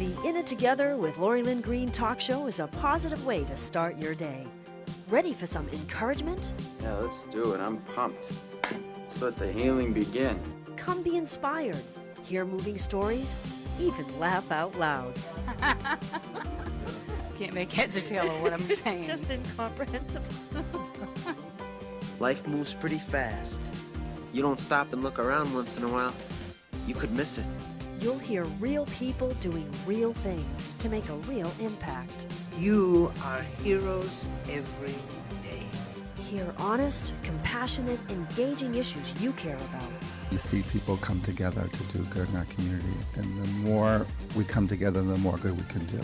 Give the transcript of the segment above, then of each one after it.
The In It Together with Lori Lynn Greene talk show is a positive way to start your day. Ready for some encouragement? Yeah, let's do it. I'm pumped. Let's let the healing begin. Come be inspired, hear moving stories, even laugh out loud. Can't make heads or tail of what I'm saying. Just incomprehensible. Life moves pretty fast. You don't stop and look around once in a while, you could miss it. You'll hear real people doing real things to make a real impact. You are heroes every day. Hear honest, compassionate, engaging issues you care about. You see people come together to do good in our community, and the more we come together, the more good we can do.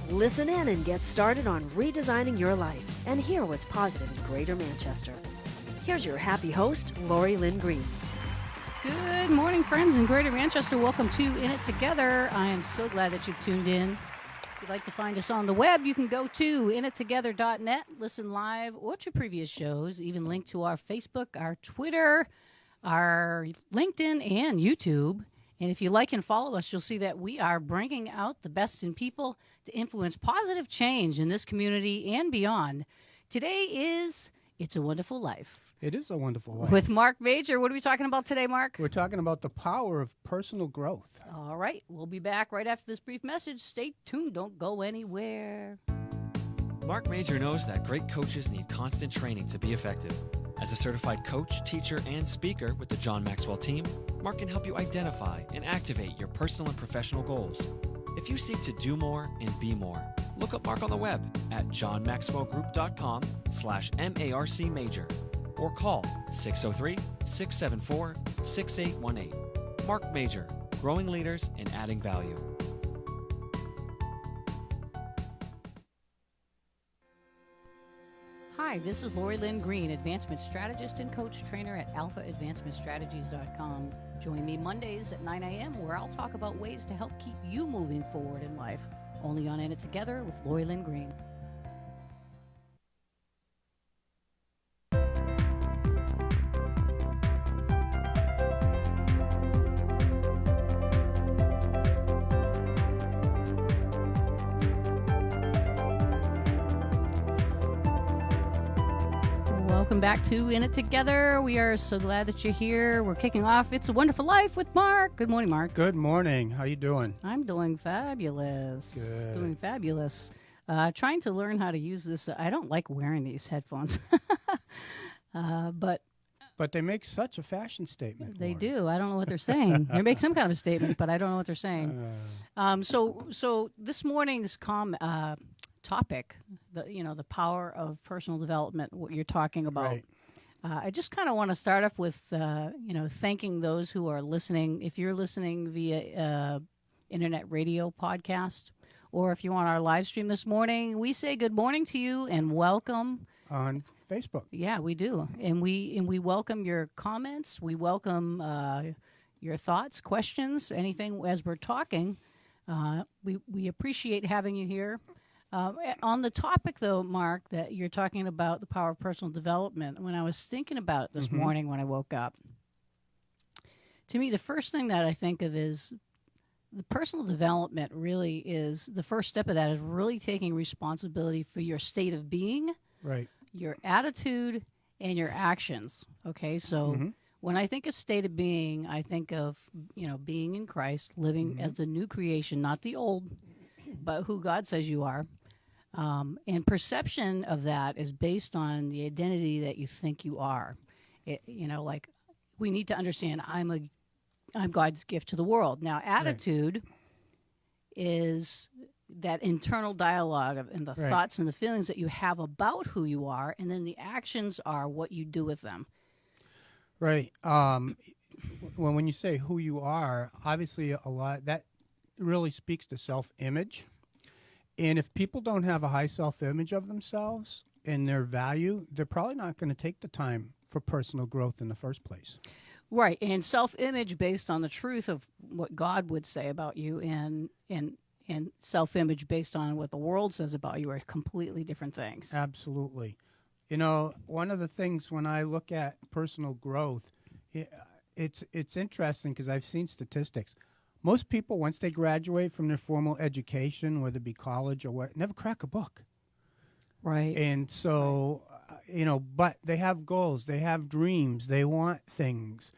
Listen in and get started on redesigning your life and hear what's positive in Greater Manchester. Here's your happy host, Lori Lynn Greene. Good morning, friends in Greater Manchester. Welcome to In It Together. I am so glad that you've tuned in. If you'd like to find us on the web, you can go to inittogether.net, listen live or to previous shows, even link to our Facebook, our Twitter, our LinkedIn, and YouTube. And if you like and follow us, you'll see that we are bringing out the best in people to influence positive change in this community and beyond. Today is It's a Wonderful Life. It is a wonderful life. With Marc Major. What are we talking about today, Marc? We're talking about the power of personal growth. All right. We'll be back right after this brief message. Stay tuned. Don't go anywhere. Marc Major knows that great coaches need constant training to be effective. As a certified coach, teacher, and speaker with the John Maxwell team, Marc can help you identify and activate your personal and professional goals. If you seek to do more and be more, look up Marc on the web at johnmaxwellgroup.com/MARC Major or call 603-674-6818. Marc Major, growing leaders and adding value. Hi, this is Lori Lynn Greene, advancement strategist and coach trainer at alphaadvancementstrategies.com. Join me Mondays at 9 a.m. where I'll talk about ways to help keep you moving forward in life. Only on In It Together with Lori Lynn Greene. Welcome back to In It Together. We are so glad that you're here. We're kicking off It's a Wonderful Life with Marc. Good morning, Marc. Good morning. How you doing? I'm doing fabulous. Good. Doing fabulous. Trying to learn how to use this. I don't like wearing these headphones. But they make such a fashion statement. they Lori. do. I don't know what they're saying. They make some kind of a statement, but I don't know what they're saying. So this morning's topic, the power of personal development, what you're talking about. Right. I just kind of want to start off with, thanking those who are listening. If you're listening via internet radio podcast, or if you're on our live stream this morning, we say good morning to you and welcome. On Facebook. Yeah, we do. And we welcome your comments. We welcome your thoughts, questions, anything as we're talking. We appreciate having you here. On the topic, though, Marc, that you're talking about the power of personal development, when I was thinking about it this morning when I woke up, to me, the first thing that I think of is the personal development really is, the first step of that is really taking responsibility for your state of being, Right. your attitude, and your actions. Okay, so when I think of state of being, I think of, being in Christ, living as the new creation, not the old, but who God says you are. And perception of that is based on the identity that you think you are. We need to understand I'm God's gift to the world. Now, attitude is that internal dialogue and the thoughts and the feelings that you have about who you are, and then the actions are what you do with them. Right. When you say who you are, obviously a lot that really speaks to self-image. And if people don't have a high self-image of themselves and their value, they're probably not going to take the time for personal growth in the first place. Right, and self-image based on the truth of what God would say about you, and self-image based on what the world says about you are completely different things. Absolutely. One of the things when I look at personal growth, it's interesting because I've seen statistics. most people, once they graduate from their formal education, whether it be college or what, never crack a book. Right. And so, but they have goals, they have dreams, they want things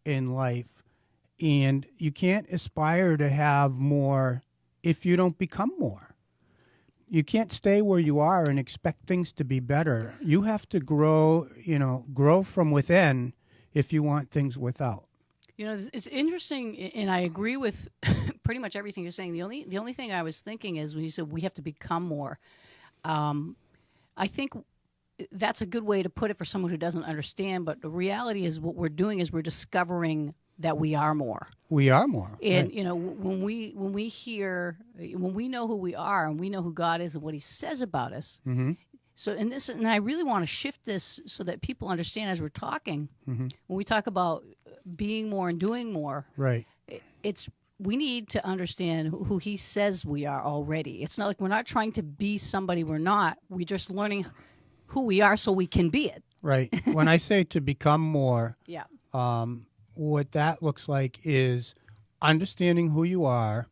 in life. And you can't aspire to have more if you don't become more. You can't stay where you are and expect things to be better. You have to grow from within if you want things without. It's interesting, and I agree with pretty much everything you're saying. The only thing I was thinking is when you said we have to become more. I think that's a good way to put it for someone who doesn't understand. But the reality is, what we're doing is we're discovering that we are more. We are more. And right. When we know who we are and we know who God is and what He says about us. Mm-hmm. So and I really want to shift this so that people understand as we're talking. Mm-hmm. When we talk about being more and doing more, right? We need to understand who He says we are already. It's not like we're not trying to be somebody we're not. We're just learning who we are so we can be it. Right. When I say to become more, yeah. What that looks like is understanding who you are,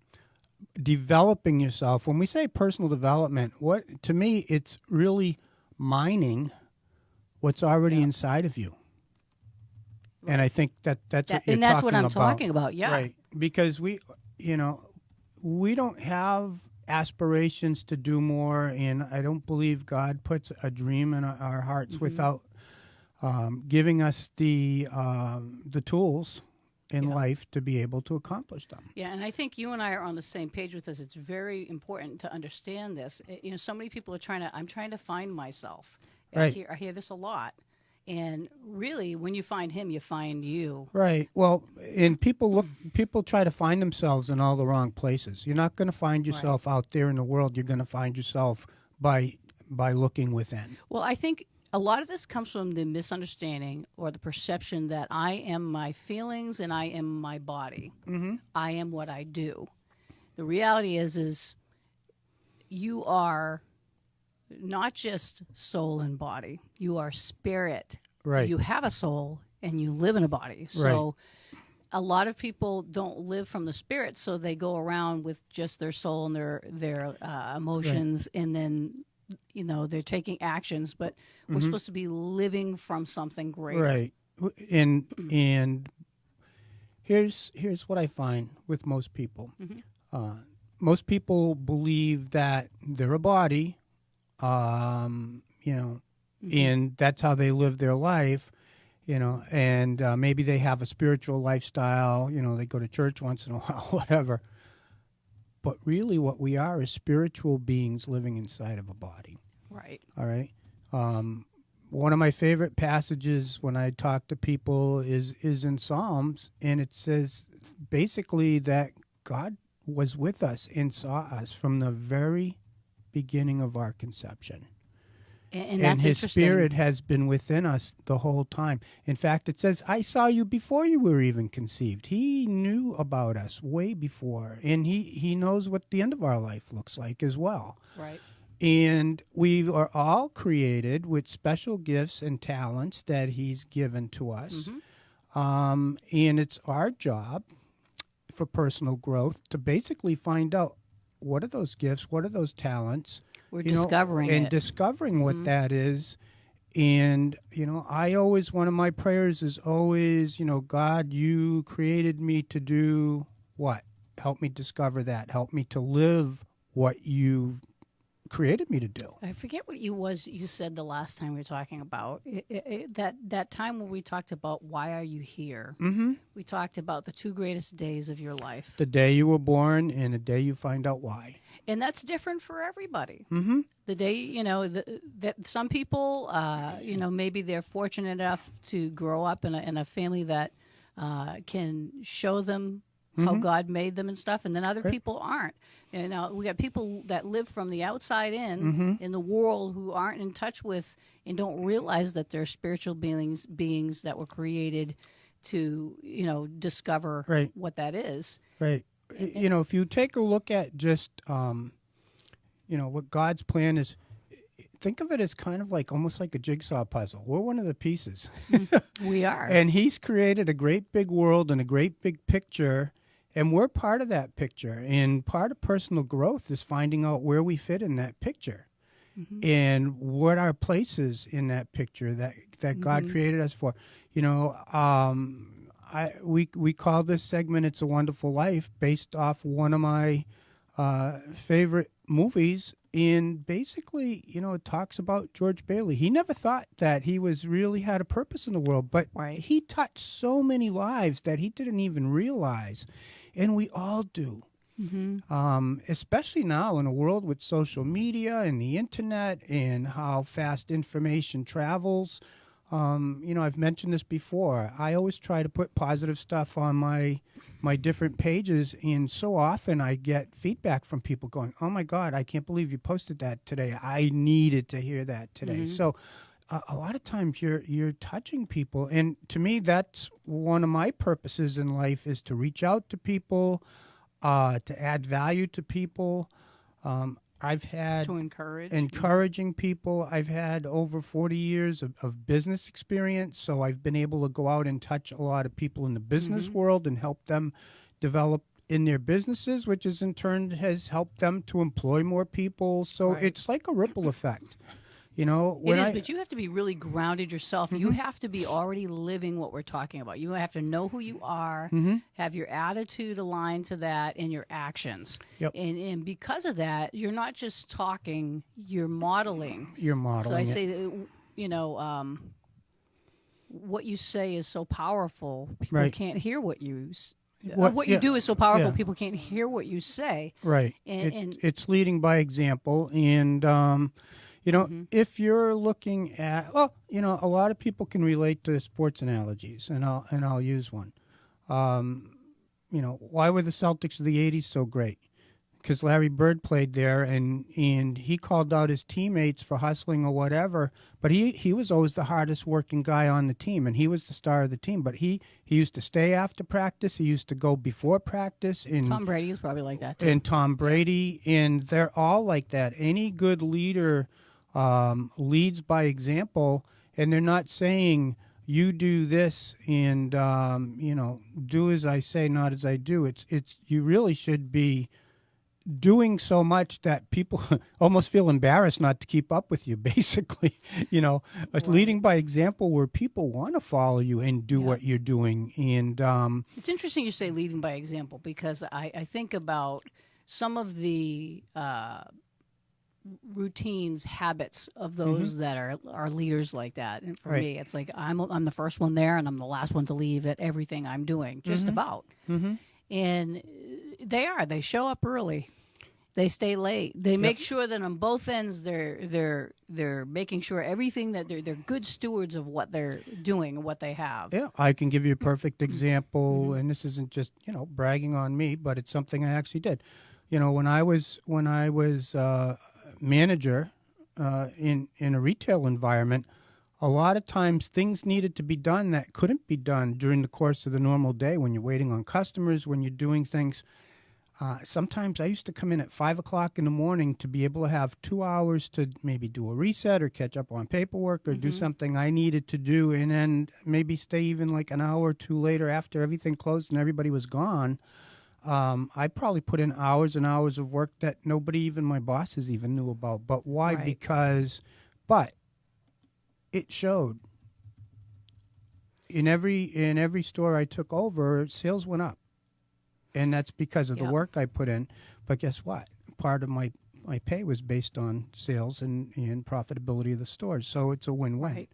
developing yourself. When we say personal development, to me, it's really mining what's already inside of you. Right. And I think that's what you're and that's talking what I'm about. talking about. Yeah. Right. Because we don't have aspirations to do more, and I don't believe God puts a dream in our hearts without giving us the tools in life to be able to accomplish them. Yeah, and I think you and I are on the same page with this. It's very important to understand this. So many people are I'm trying to find myself. Right. I hear this a lot. And really, when you find Him, you find you. Right. Well, and people try to find themselves in all the wrong places. You're not going to find yourself out there in the world. You're going to find yourself by looking within. Well, I think a lot of this comes from the misunderstanding or the perception that I am my feelings and I am my body. Mm-hmm. I am what I do. The reality is you are not just soul and body. You are spirit. Right. You have a soul and you live in a body. So a lot of people don't live from the spirit, so they go around with just their soul and their emotions, and then they're taking actions, but we're supposed to be living from something greater. Right. And here's what I find with most people. Mm-hmm. Most people believe that they're a body, and that's how they live their life, and maybe they have a spiritual lifestyle, they go to church once in a while, whatever. But really what we are is spiritual beings living inside of a body. Right. All right. One of my favorite passages when I talk to people is in Psalms, and it says basically that God was with us and saw us from the very beginning of our conception. And that's His interesting. Spirit has been within us the whole time. In fact, it says, I saw you before you were even conceived. He knew about us way before, and he knows what the end of our life looks like as well. Right. And we are all created with special gifts and talents that He's given to us. Mm-hmm. And it's our job for personal growth to basically find out what are those gifts, what are those talents. We're discovering and it. discovering what that is. And, one of my prayers is always, God, you created me to do what? Help me discover that. Help me to live what you created me to do. I forget what you said the last time we were talking about. That time when we talked about why are you here? Mm-hmm. We talked about the two greatest days of your life. The day you were born and the day you find out why. And that's different for everybody. Mm-hmm. The day, that some people, maybe they're fortunate enough to grow up in a family that can show them how God made them and stuff, and then other people aren't. We got people that live from the outside in the world who aren't in touch with and don't realize that they're spiritual beings that were created to, discover what that is. Right. If you take a look at just, what God's plan is, think of it as kind of like almost like a jigsaw puzzle. We're one of the pieces. We are. And He's created a great big world and a great big picture. And we're part of that picture. And part of personal growth is finding out where we fit in that picture and what our place is in that picture that God created us for. You know, we call this segment "It's a Wonderful Life" based off one of my favorite movies. And basically, you know, it talks about George Bailey. He never thought that he really had a purpose in the world, but he touched so many lives that he didn't even realize. And we all do. Especially now in a world with social media and the internet and how fast information travels. You know, I've mentioned this before. I always try to put positive stuff on my different pages, and so often I get feedback from people going, "Oh my God, I can't believe you posted that today. I needed to hear that today." So a lot of times you're touching people, and to me that's one of my purposes in life, is to reach out to people, to add value to people. I've had to encouraging people. I've had over 40 years of business experience, so I've been able to go out and touch a lot of people in the business world and help them develop in their businesses, which is in turn has helped them to employ more people. So it's like a ripple effect. You know, it is, but you have to be really grounded yourself. You have to be already living what we're talking about. You have to know who you are, have your attitude aligned to that, and your actions. And because of that, you're not just talking, you're modeling. You're modeling. So I say, you know, what you say is so powerful, people can't hear what you what you do is so powerful, people can't hear what you say. Right. And it's leading by example. And, you know, if you're looking at, well, you know, a lot of people can relate to sports analogies, and I'll use one. You know, why were the Celtics of the 80s so great? Because Larry Bird played there, and he called out his teammates for hustling or whatever, but he was always the hardest working guy on the team, and he was the star of the team. But he used to stay after practice. He used to go before practice. And Tom Brady is probably like that too. And Tom Brady, and they're all like that. Any good leader leads by example, and they're not saying you do this and you know, do as I say, not as I do. It's you really should be doing so much that people almost feel embarrassed not to keep up with you. Basically, you know, leading by example where people want to follow you and do what you're doing. And it's interesting you say leading by example, because I think about some of the routines, habits of those that are leaders like that. And for me, it's like I'm the first one there, and I'm the last one to leave at everything I'm doing, just about. And they show up early, they stay late, they make sure that on both ends they're making sure everything that they're good stewards of what they're doing and what they have. Yeah, I can give you a perfect example, and this isn't just, you know, bragging on me, but it's something I actually did. You know, when I was manager in a retail environment, a lot of times things needed to be done that couldn't be done during the course of the normal day when you're waiting on customers, when you're doing things. Sometimes I used to come in at 5 o'clock in the morning to be able to have 2 hours to maybe do a reset or catch up on paperwork or do something I needed to do, and then maybe stay even like an hour or two later after everything closed and everybody was gone. I probably put in hours and hours of work that nobody, even my bosses, even knew about. But why? But it showed. In every store I took over, sales went up, and that's because of the work I put in. But guess what? Part of my pay was based on sales and profitability of the stores, so it's a win-win.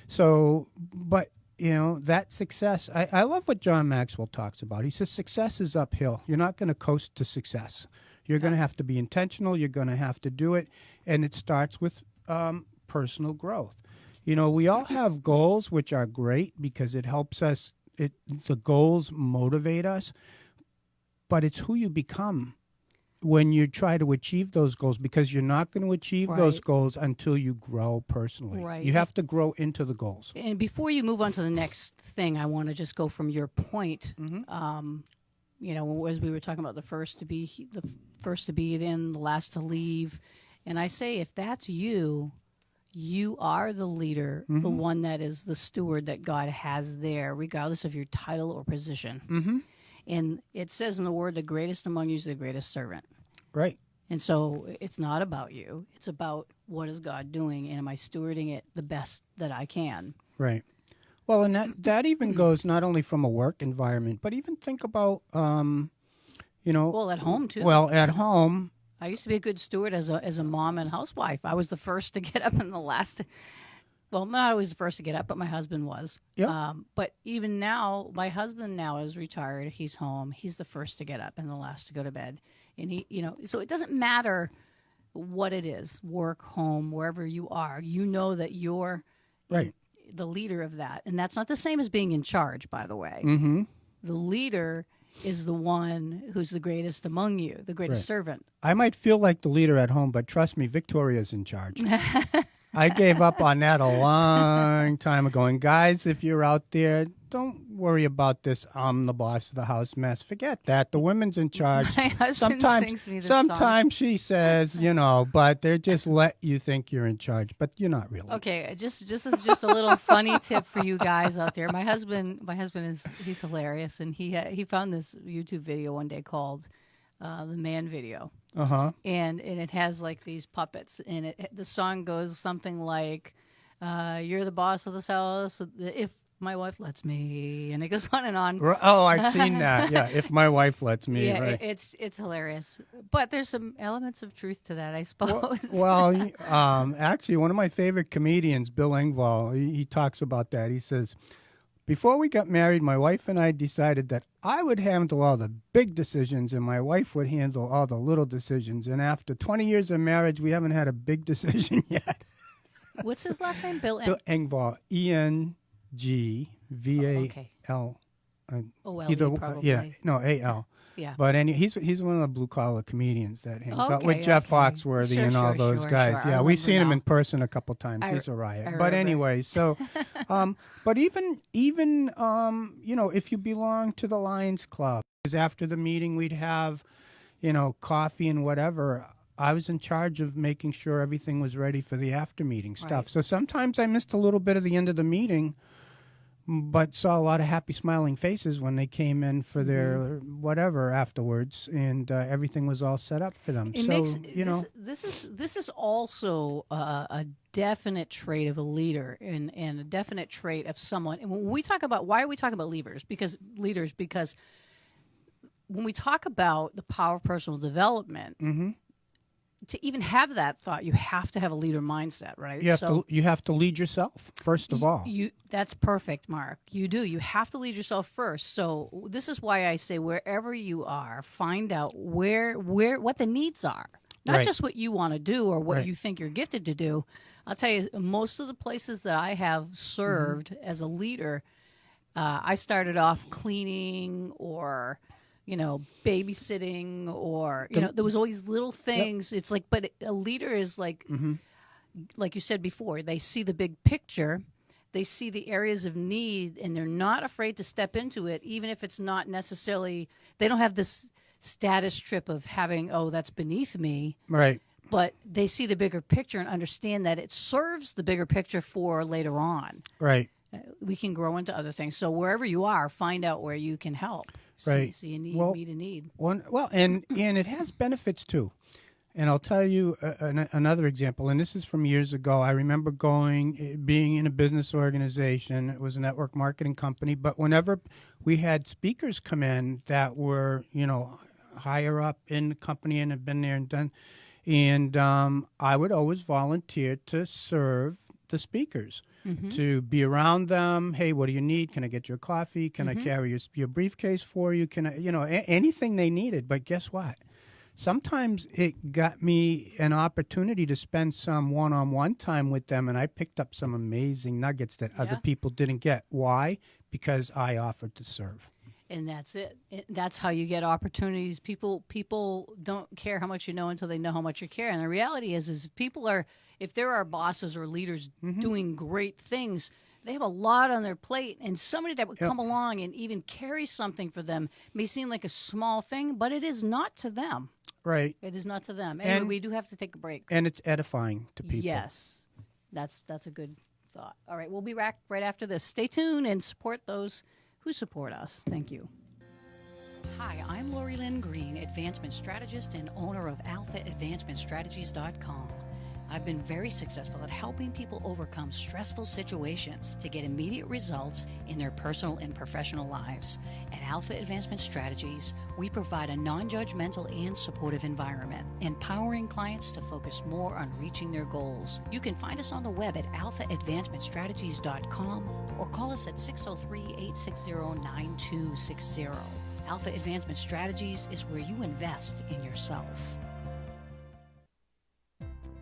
So, but you know, that success, I love what John Maxwell talks about. He says success is uphill. You're not going to coast to success. You're going to have to be intentional. You're going to have to do it. And it starts with personal growth. You know, we all have goals, which are great because it helps us. The goals motivate us. But it's who you become when you try to achieve those goals, because you're not going to achieve those goals until you grow personally. You have to grow into the goals. And before you move on to the next thing, I want to just go from your point. You know, as we were talking about the first to be in, the last to leave, and I say if that's you, you are the leader, the one that is the steward that God has there, regardless of your title or position. And it says in the Word, the greatest among you is the greatest servant. Right. And so it's not about you. It's about what is God doing, and am I stewarding it the best that I can? Right. Well, and that even goes not only from a work environment, but even think about, Well, at home, too. Well, at home. I used to be a good steward as a mom and housewife. I was the first to get up and the last. Well, not always the first to get up, but my husband was. Yeah. But even now, my husband now is retired. He's home. He's the first to get up and the last to go to bed. And he, so it doesn't matter what it is, work, home, wherever you are. You know that you're Right. the leader of that, and that's not the same as being in charge. By the way, Mm-hmm. the leader is the one who's the greatest among you, the greatest Right. servant. I might feel like the leader at home, but trust me, Victoria's in charge. I gave up on that a long time ago. And guys, if you're out there, don't worry about this I'm the boss of the house mess. Forget that. The women's in charge. My husband sings me this sometimes she says, but they just let you think you're in charge, but you're not really. Okay, this is just a little funny tip for you guys out there. My husband he's hilarious, and he found this YouTube video one day called the Man Video. Uh-huh. And it has like these puppets, and the song goes something like, "You're the boss of this house if my wife lets me," and it goes on and on. Oh, I've seen that. Yeah, if my wife lets me. Yeah, right. it's hilarious, but there's some elements of truth to that, I suppose. Well, actually, one of my favorite comedians, Bill Engvall, he talks about that. He says, before we got married, my wife and I decided that I would handle all the big decisions and my wife would handle all the little decisions. And after 20 years of marriage, we haven't had a big decision yet. What's his last name? Bill Engvall, ENGVAL. Okay. O-L-E probably. Yeah, no, A-L. Yeah. But he's one of the blue collar comedians that hangs out Okay, with Jeff okay. Foxworthy Sure, and all sure, those sure, guys. sure. Yeah, I we've seen him remember in person a couple times. He's a riot. I But remember. anyway, so, but even if you belong to the Lions Club, because after the meeting we'd have, coffee and whatever. I was in charge of making sure everything was ready for the after meeting stuff. Right. So sometimes I missed a little bit of the end of the meeting, but saw a lot of happy smiling faces when they came in for their whatever afterwards, and everything was all set up for them. This is also a definite trait of a leader and a definite trait of someone. And when we talk about, why are we talking about leaders? Because when we talk about the power of personal development, to even have that thought, you have to have a leader mindset, right? You have to lead yourself first of all. That's perfect, Mark. You do. You have to lead yourself first. So this is why I say wherever you are, find out what the needs are. Not Right. just what you want to do or what Right. you think you're gifted to do. I'll tell you, most of the places that I have served as a leader, I started off cleaning or babysitting, or there was always little things. It's like, but a leader is like you said before, they see the big picture, they see the areas of need, and they're not afraid to step into it, even if it's not necessarily. They don't have this status trip of having, that's beneath me, Right. but they see the bigger picture and understand that it serves the bigger picture for later on. Right. We can grow into other things. So wherever you are, find out where you can help. Right. So you meet a need. And it has benefits too. And I'll tell you another example, and this is from years ago. I remember being in a business organization. It was a network marketing company. But whenever we had speakers come in that were, higher up in the company and had been there and done, and I would always volunteer to serve the speakers. To be around them. Hey, what do you need? Can I get you a coffee? Can I carry your briefcase for you? Can I, anything they needed. But guess what? Sometimes it got me an opportunity to spend some one-on-one time with them, and I picked up some amazing nuggets that other people didn't get. Why? Because I offered to serve. And that's it. That's how you get opportunities. People don't care how much you know until they know how much you care. And the reality is if there are bosses or leaders doing great things, they have a lot on their plate. And somebody that would come along and even carry something for them may seem like a small thing, but it is not to them. Right. It is not to them. Anyway, we do have to take a break. And it's edifying to people. Yes. That's a good thought. All right, we'll be back right after this. Stay tuned and support those who support us. Thank you. Hi, I'm Lori Lynn Greene, advancement strategist and owner of AlphaAdvancementStrategies.com. I've been very successful at helping people overcome stressful situations to get immediate results in their personal and professional lives. At Alpha Advancement Strategies, we provide a non-judgmental and supportive environment, empowering clients to focus more on reaching their goals. You can find us on the web at alphaadvancementstrategies.com or call us at 603-860-9260. Alpha Advancement Strategies is where you invest in yourself.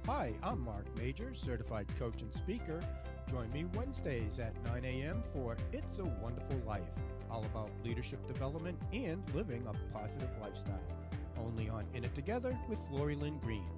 Hi, I'm Marc Major, certified coach and speaker. Join me Wednesdays at 9 a.m. for It's a Wonderful Life, all about leadership development and living a positive lifestyle. Only on In It Together with Lori Lynn Greene.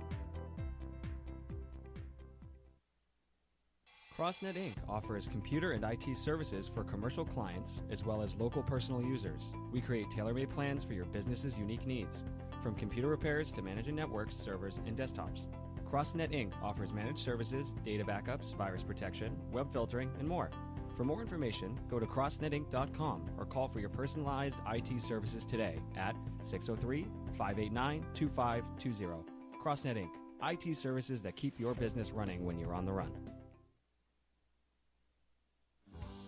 CrossNet Inc. offers computer and IT services for commercial clients as well as local personal users. We create tailor-made plans for your business's unique needs, from computer repairs to managing networks, servers, and desktops. CrossNet Inc. offers managed services, data backups, virus protection, web filtering, and more. For more information, go to crossnetinc.com or call for your personalized IT services today at 603-589-2520. CrossNet Inc. IT services that keep your business running when you're on the run.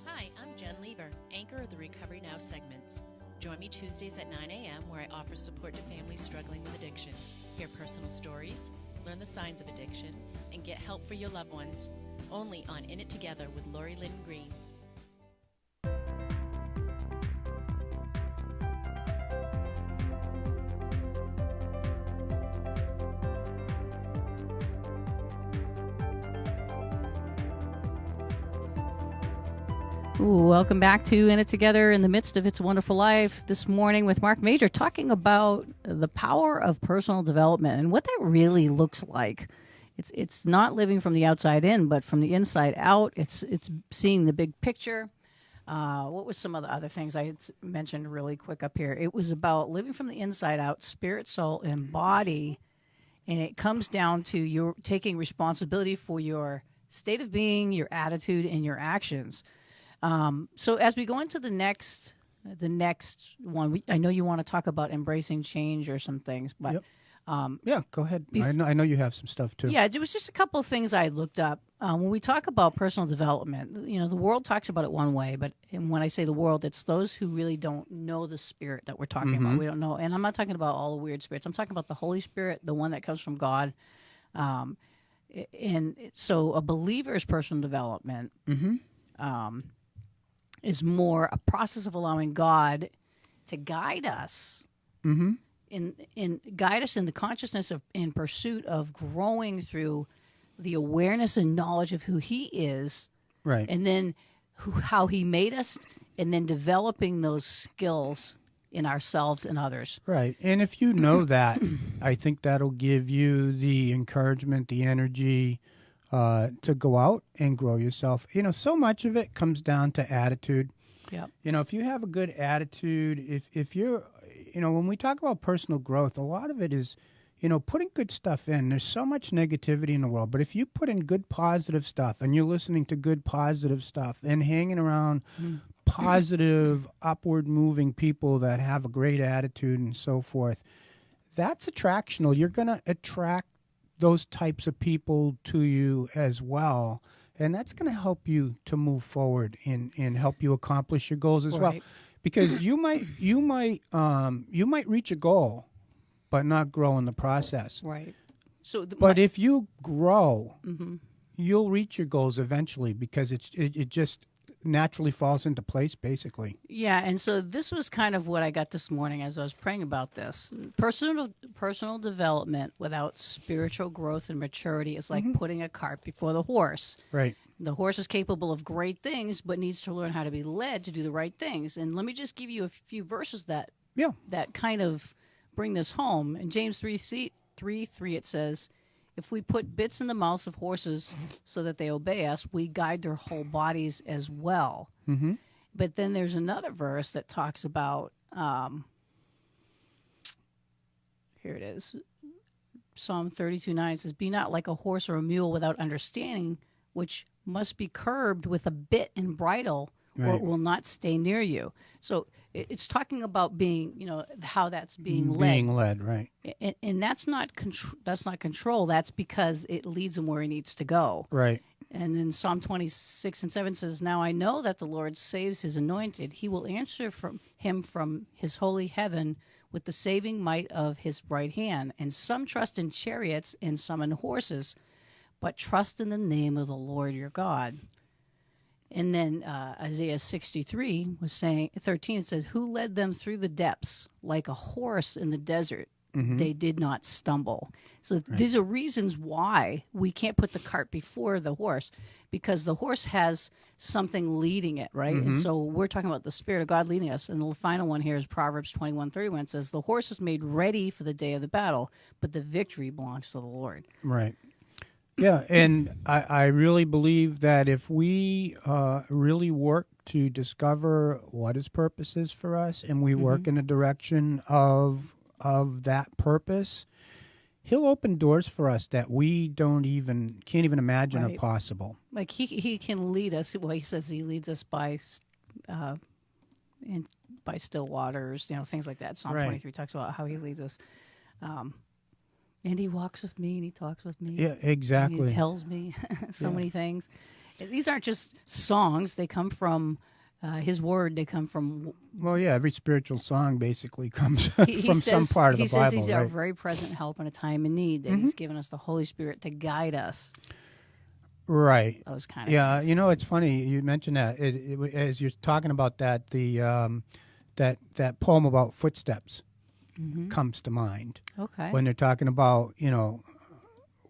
Hi, I'm Jen Lever, anchor of the Recovery Now segments. Join me Tuesdays at 9 a.m. where I offer support to families struggling with addiction. Hear personal stories, learn the signs of addiction, and get help for your loved ones. Only on In It Together with Lori Lynn Greene. Welcome back to In It Together in the midst of It's a Wonderful Life this morning with Marc Major, talking about the power of personal development and what that really looks like. It's not living from the outside in, but from the inside out. It's seeing the big picture. What was some of the other things I had mentioned really quick up here? It was about living from the inside out, spirit, soul, and body, and it comes down to your taking responsibility for your state of being, your attitude, and your actions. So as we go into the next one, I know you want to talk about embracing change or some things, but Yep. Yeah, go ahead. I know you have some stuff too. Yeah, it was just a couple of things I looked up. When we talk about personal development, the world talks about it one way, but when I say the world, it's those who really don't know the spirit that we're talking about. We don't know, and I'm not talking about all the weird spirits. I'm talking about the Holy Spirit, the one that comes from God. And so a believer's personal development is more a process of allowing God to guide us in guide us in the consciousness of in pursuit of growing through the awareness and knowledge of who He is, Right. and then how He made us, and then developing those skills in ourselves and others. Right. And if you know that, I think that'll give you the encouragement, the energy to go out and grow yourself. So much of it comes down to attitude. Yeah. If you have a good attitude, if you're, when we talk about personal growth, a lot of it is, putting good stuff in. There's so much negativity in the world, but if you put in good positive stuff and you're listening to good positive stuff and hanging around positive, upward moving people that have a great attitude and so forth, that's attractional. You're going to attract those types of people to you as well, and that's going to help you to move forward and help you accomplish your goals as well. Because you might reach a goal, but not grow in the process. Right. So, but if you grow, you'll reach your goals eventually, because it just naturally falls into place, basically. Yeah, and so this was kind of what I got this morning as I was praying about this. Personal development without spiritual growth and maturity is like putting a cart before the horse. Right. The horse is capable of great things, but needs to learn how to be led to do the right things. And let me just give you a few verses that kind of bring this home. In James 3:3, it says, "If we put bits in the mouths of horses so that they obey us, we guide their whole bodies as well." But then there's another verse that talks about, here it is, Psalm 32:9 says, "Be not like a horse or a mule without understanding, which must be curbed with a bit and bridle or it will not stay near you. So it's talking about being, how that's being led. Being led, right. And that's not control. That's because it leads him where he needs to go. Right. And then Psalm 26:7 says, "Now I know that the Lord saves his anointed. He will answer from his holy heaven with the saving might of his right hand. And some trust in chariots and some in horses, but trust in the name of the Lord your God." And then Isaiah 63 was saying, 13, it says, "Who led them through the depths like a horse in the desert? They did not stumble." So these are reasons why we can't put the cart before the horse, because the horse has something leading it, right? And so we're talking about the Spirit of God leading us. And the final one here is Proverbs 21:31. It says, "The horse is made ready for the day of the battle, but the victory belongs to the Lord." Right. Yeah, and I really believe that if we really work to discover what his purpose is for us, and we work in the direction of that purpose, he'll open doors for us that we can't even imagine are possible. Like he can lead us. Well, he says he leads us by still waters, things like that. Psalm 23 talks about how he leads us. And he walks with me and he talks with me. Yeah, exactly. And he tells me many things. These aren't just songs. They come from his word. They come from... Well, yeah, every spiritual song basically comes from some part of the Bible. He says he's our very present help in a time of need, that he's given us the Holy Spirit to guide us. Right. That was kind of nice. It's funny you mentioned that. As you're talking about that, that poem about footsteps comes to mind. Okay. When they're talking about,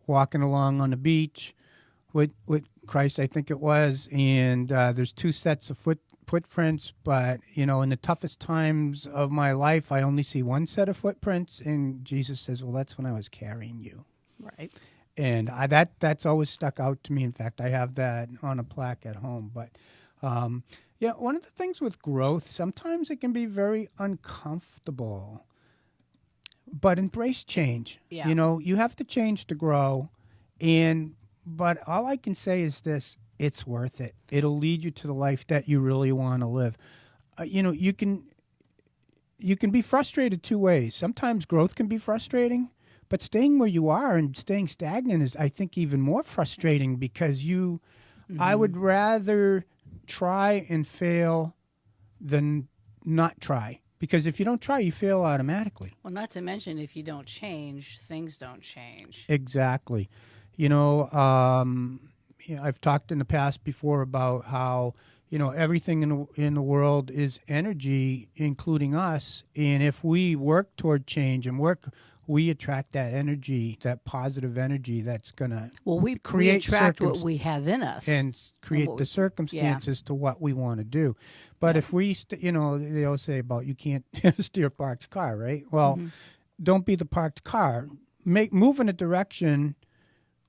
walking along on the beach with Christ, I think it was, and there's two sets of footprints, but, in the toughest times of my life, I only see one set of footprints, and Jesus says, well, that's when I was carrying you. Right. And that's always stuck out to me. In fact, I have that on a plaque at home. But, one of the things with growth, sometimes it can be very uncomfortable. But embrace change. Yeah. You have to change to grow. But all I can say is this: it's worth it. It'll lead you to the life that you really want to live. You can be frustrated two ways. Sometimes growth can be frustrating, but staying where you are and staying stagnant is, I think, even more frustrating, because I would rather try and fail than not try. Because if you don't try, you fail automatically. Well, not to mention, if you don't change, things don't change. Exactly. I've talked in the past before about how, everything in the world is energy, including us. And if we work toward change and we attract that energy, that positive energy that's going to we attract what we have in us. And create the circumstances to what we want to do. But if we, they always say about you can't steer a parked car, right? Well, don't be the parked car. Move in a direction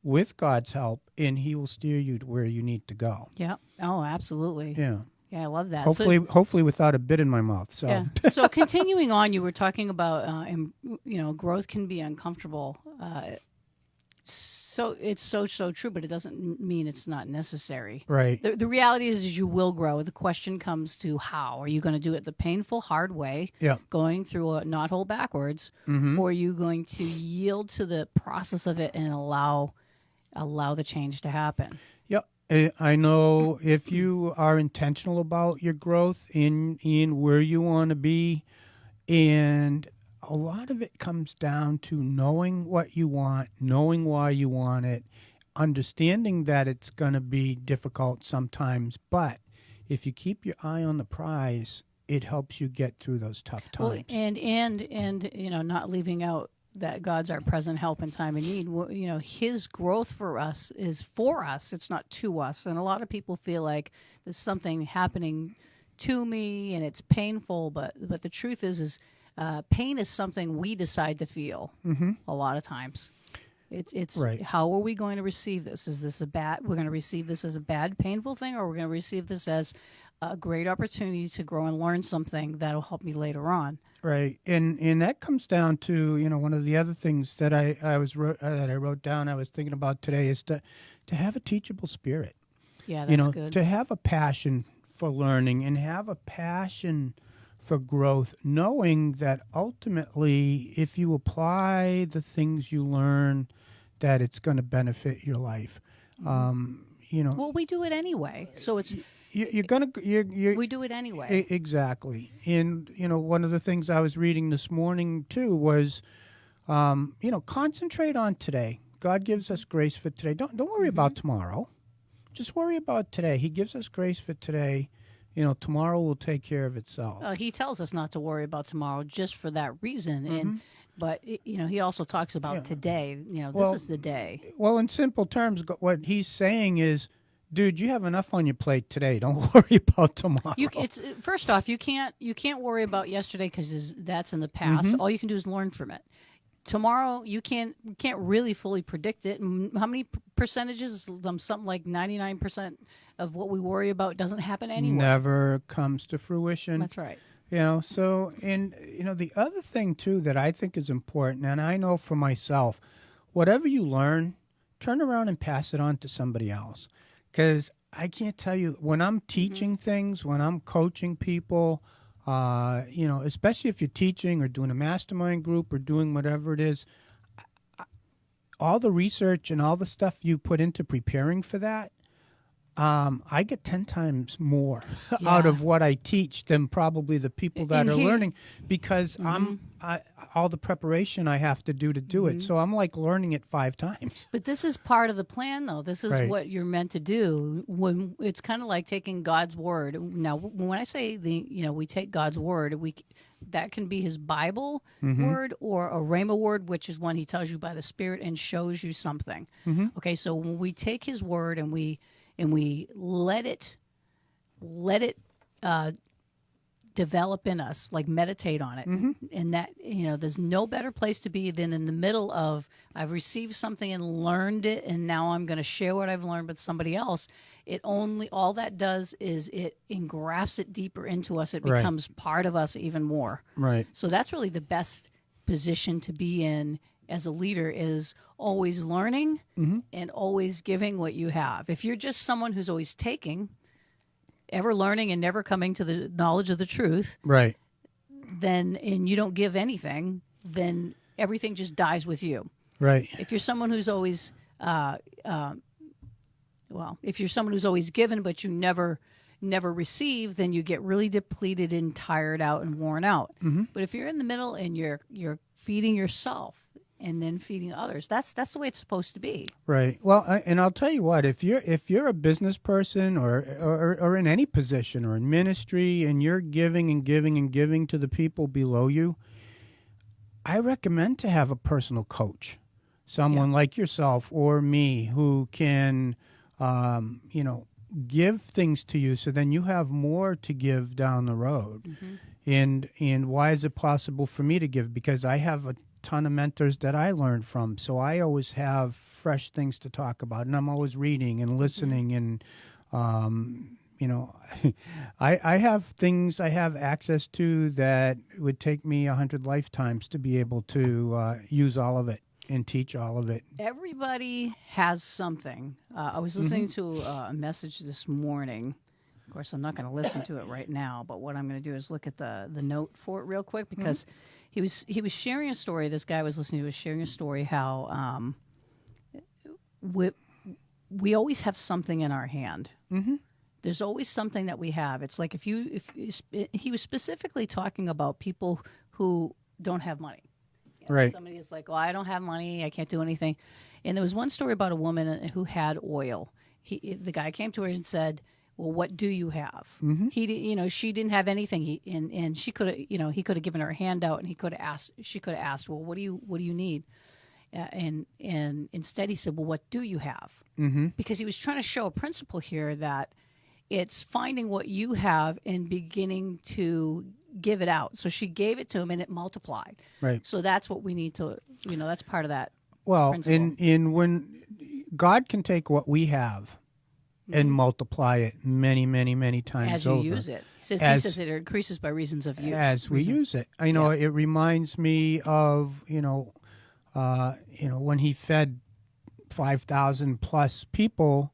with God's help, and he will steer you to where you need to go. Yeah. Oh, absolutely. Yeah. Yeah, I love that. Hopefully without a bit in my mouth. So. Yeah. So continuing on, you were talking about, growth can be uncomfortable. So it's so true, but it doesn't mean it's not necessary. Right. The reality is you will grow. The question comes to how. Are you going to do it the painful, hard way, going through a knothole backwards, or are you going to yield to the process of it and allow the change to happen? Yep. I know if you are intentional about your growth in where you want to be, and a lot of it comes down to knowing what you want, knowing why you want it, understanding that it's going to be difficult sometimes, but if you keep your eye on the prize, it helps you get through those tough times. Well, and not leaving out that God's our present help in time of need. His growth for us is for us. It's not to us. And a lot of people feel like there's something happening to me and it's painful, but the truth is pain is something we decide to feel a lot of times. It's right. How are we going to receive this? Is this we're going to receive this as a bad, painful thing, or we're going to receive this as a great opportunity to grow and learn something that'll help me later on? Right. And that comes down to, one of the other things that I wrote down, I was thinking about today, is to have a teachable spirit. Yeah, that's good. To have a passion for learning and have a passion for growth, knowing that ultimately, if you apply the things you learn, that it's going to benefit your life. Well, we do it anyway, so it's you're gonna we do it anyway. Exactly. And one of the things I was reading this morning too was, concentrate on today. God gives us grace for today. Don't worry about tomorrow. Just worry about today. He gives us grace for today. Tomorrow will take care of itself. He tells us not to worry about tomorrow just for that reason, but he also talks about today. This is the day. Well, in simple terms, what he's saying is, dude, you have enough on your plate today. Don't worry about tomorrow. First off, you can't worry about yesterday because that's in the past. All you can do is learn from it. Tomorrow, you can't really fully predict it. How many percentages? Something like 99% of what we worry about doesn't happen anyway. Never comes to fruition. That's right. The other thing too that I think is important, and I know for myself, whatever you learn, turn around and pass it on to somebody else. Because I can't tell you, when I'm teaching things, when I'm coaching people, especially if you're teaching or doing a mastermind group or doing whatever it is, all the research and all the stuff you put into preparing for that, I get 10 times more out of what I teach than probably the people that are learning, because all the preparation I have to do it. So I'm like learning it 5 times. But this is part of the plan, though. This is what you're meant to do. When it's kind of like taking God's word. Now, when I say we take God's word, that can be His Bible word or a Rhema word, which is one He tells you by the Spirit and shows you something. Okay, so when we take His word and we let it develop in us, like meditate on it. And that, there's no better place to be than in the middle of, I've received something and learned it, and now I'm going to share what I've learned with somebody else. All that does is it engrafts it deeper into us. It becomes part of us even more. Right. So that's really the best position to be in as a leader, is always learning and always giving what you have. If you're just someone who's always taking, ever learning and never coming to the knowledge of the truth, right, then, and you don't give anything, then everything just dies with you. Right. If you're someone who's always, if you're someone who's always given but you never receive, then you get really depleted and tired out and worn out. But if you're in the middle and you're feeding yourself and then feeding others, that's the way it's supposed to be. Right. Well, and I'll tell you what, if you're a business person or in any position or in ministry, and you're giving and giving and giving to the people below you, I recommend to have a personal coach, someone like yourself or me, who can, give things to you, so then you have more to give down the road. And why is it possible for me to give? Because I have a ton of mentors that I learned from, so I always have fresh things to talk about, and I'm always reading and listening, and I have things I have access to that would take me 100 lifetimes to be able to use all of it and teach all of it. Everybody has something. I was listening to a message this morning. Of course, I'm not going to listen to it right now, but what I'm going to do is look at the note for it real quick, because he was sharing a story. This guy I was listening to was sharing a story how we always have something in our hand. There's always something that we have. It's like if he was specifically talking about people who don't have money. Right. Somebody is like, "Oh, I don't have money. I can't do anything." And there was one story about a woman who had oil. The guy came to her and said, "Well, what do you have?" She didn't have anything. And she could have, he could have given her a handout, and she could have asked, "Well, what do you need?" And instead he said, "Well, what do you have?" Because he was trying to show a principle here that it's finding what you have and beginning to give it out. So she gave it to him, and it multiplied. Right. So that's what we need to, that's part of that. Well, principle. in when God can take what we have and multiply it many, many, many times as you over. use it. He says it increases by reasons of use. As we use it. It reminds me of, when he fed 5,000 plus people,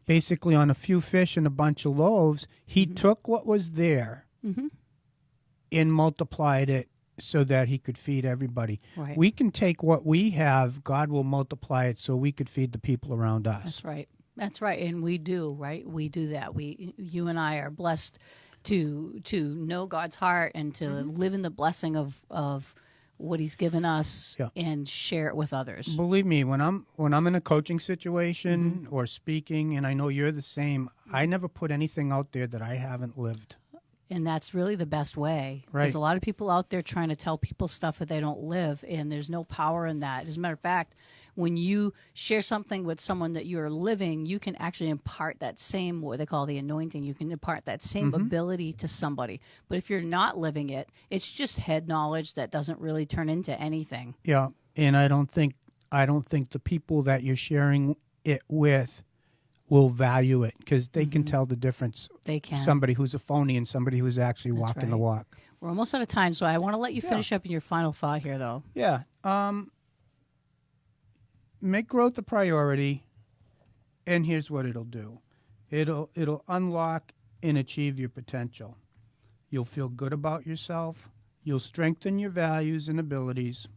basically on a few fish and a bunch of loaves, he took what was there and multiplied it so that he could feed everybody. Right. We can take what we have, God will multiply it so we could feed the people around us. That's right. That's right. And we do, right? We do that. You and I are blessed to know God's heart and to live in the blessing of what he's given us and share it with others. Believe me, when I'm in a coaching situation or speaking, and I know you're the same, I never put anything out there that I haven't lived. And that's really the best way. Right. There's a lot of people out there trying to tell people stuff that they don't live, and there's no power in that. As a matter of fact, when you share something with someone that you're living, you can actually impart that same, what they call the anointing, you can impart that same ability to somebody. But if you're not living it, it's just head knowledge that doesn't really turn into anything. Yeah, and I don't think the people that you're sharing it with will value it because they can tell the difference. They can. Somebody who's a phony and somebody who's actually walking the walk. We're almost out of time, so I want to let you finish up in your final thought here, though. Yeah. Make growth a priority, and here's what it'll do. It'll unlock and achieve your potential. You'll feel good about yourself. You'll strengthen your values and abilities.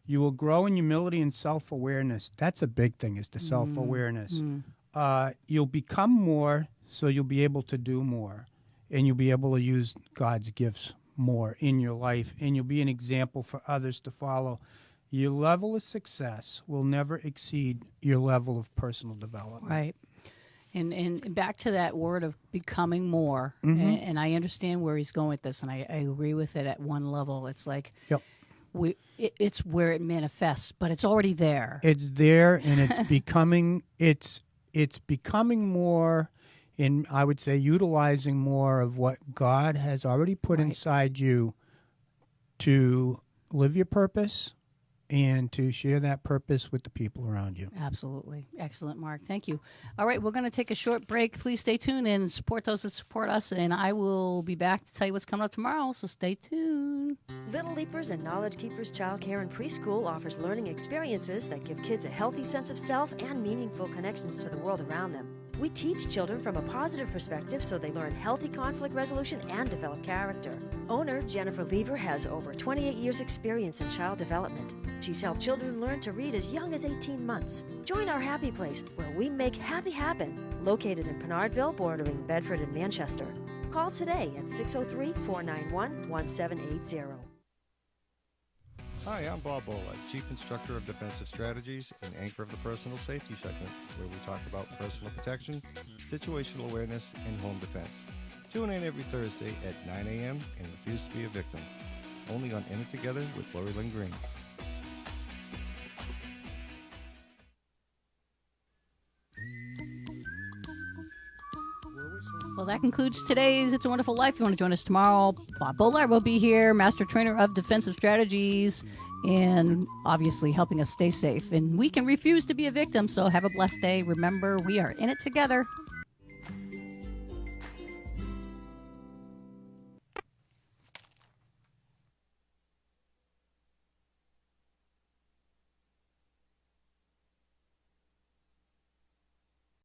You will grow in humility and self-awareness. That's a big thing, is the self-awareness. You'll become more, so you'll be able to do more, and you'll be able to use God's gifts more in your life, and you'll be an example for others to follow. Your level of success will never exceed your level of personal development. Right. And back to that word of becoming more, and I understand where he's going with this, and I agree with it at one level. It's like it's where it manifests, but it's already there. It's there, and it's becoming it's becoming more, and I would say utilizing more of what God has already put inside you to live your purpose and to share that purpose with the people around you. Absolutely. Excellent, Mark. Thank you. All right, we're going to take a short break. Please stay tuned and support those that support us, and I will be back to tell you what's coming up tomorrow, so stay tuned. Little Leapers and Knowledge Keepers Childcare and Preschool offers learning experiences that give kids a healthy sense of self and meaningful connections to the world around them. We teach children from a positive perspective so they learn healthy conflict resolution and develop character. Owner Jennifer Lever has over 28 years' experience in child development. She's helped children learn to read as young as 18 months. Join our happy place where we make happy happen. Located in Pinardville, bordering Bedford and Manchester. Call today at 603-491-1780. Hi, I'm Bob Bola, Chief Instructor of Defensive Strategies and anchor of the Personal Safety segment, where we talk about personal protection, situational awareness, and home defense. Tune in every Thursday at 9 a.m. and refuse to be a victim. Only on In It Together with Lori Lynn Greene. Well, that concludes today's It's a Wonderful Life. If you want to join us tomorrow, Bob Bolar will be here, Master Trainer of Defensive Strategies, and obviously helping us stay safe. And we can refuse to be a victim, so have a blessed day. Remember, we are in it together.